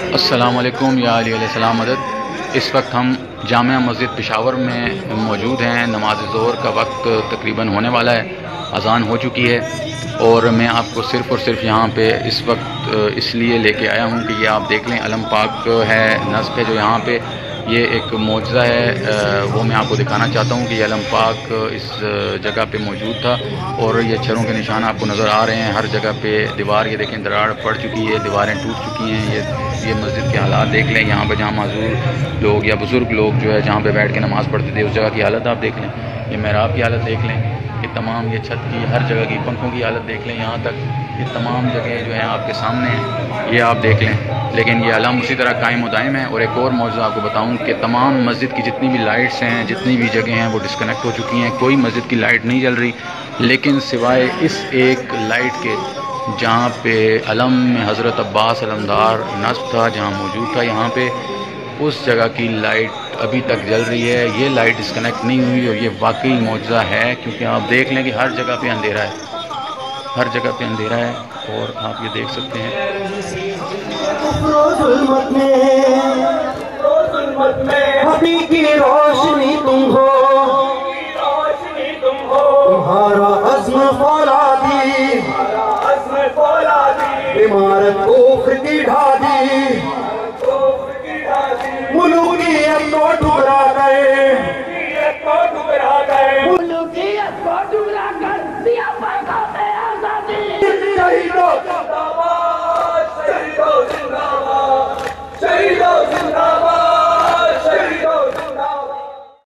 अस्सलामुअलैकुम या अलैहिस्सलाम मदद। इस वक्त हम जामिया मस्जिद पेशावर में मौजूद हैं। नमाज ज़ोहर का वक्त तकरीबन होने वाला है, अज़ान हो चुकी है और मैं आपको सिर्फ़ और सिर्फ यहाँ पे इस वक्त इसलिए लेके आया हूँ कि ये आप देख लें, अलम पाक है, नस्ब है जो यहाँ पे, ये एक मौजज़ा है। वो मैं आपको दिखाना चाहता हूँ कि ये अलम पाक इस जगह पे मौजूद था और ये अक्षरों के निशान आपको नज़र आ रहे हैं हर जगह पे। दीवार ये देखें, दरार पड़ चुकी है, दीवारें टूट चुकी हैं। ये मस्जिद के हालात देख लें, यहाँ पे जहाँ माजूर लोग या बुज़ुर्ग लोग जो है जहाँ पे बैठ के नमाज़ पढ़ते थे उस जगह की हालत आप देख लें। ये महराब की हालत देख लें, ये तमाम, ये छत की, हर जगह की, पंखों की हालत देख लें, यहाँ तक ये तमाम जगह जो है आपके सामने हैं, ये आप देख लें। लेकिन ये अलम उसी तरह कायम व दायम है। और एक और मौजूद आपको बताऊं कि तमाम मस्जिद की जितनी भी लाइट्स हैं, जितनी भी जगह हैं, वो डिस्कनेक्ट हो चुकी हैं। कोई मस्जिद की लाइट नहीं जल रही, लेकिन सिवाय इस एक लाइट के जहाँ पे अलम में हज़रत अब्बास अलमदार नस्ब था, जहाँ मौजूद था, यहाँ पे उस जगह की लाइट अभी तक जल रही है। ये लाइट डिस्कनेक्ट नहीं हुई और ये वाकई मौजज़ा है, क्योंकि आप देख लें कि हर जगह पे अंधेरा है, हर जगह पे अंधेरा है। और आप ये देख सकते हैं, हकीकी रोशनी तुम हो, तुम्हारा अज़्म फौलादी, इमारत कुफ्र की ढादी, मुल्कियत को ठुकरा गए,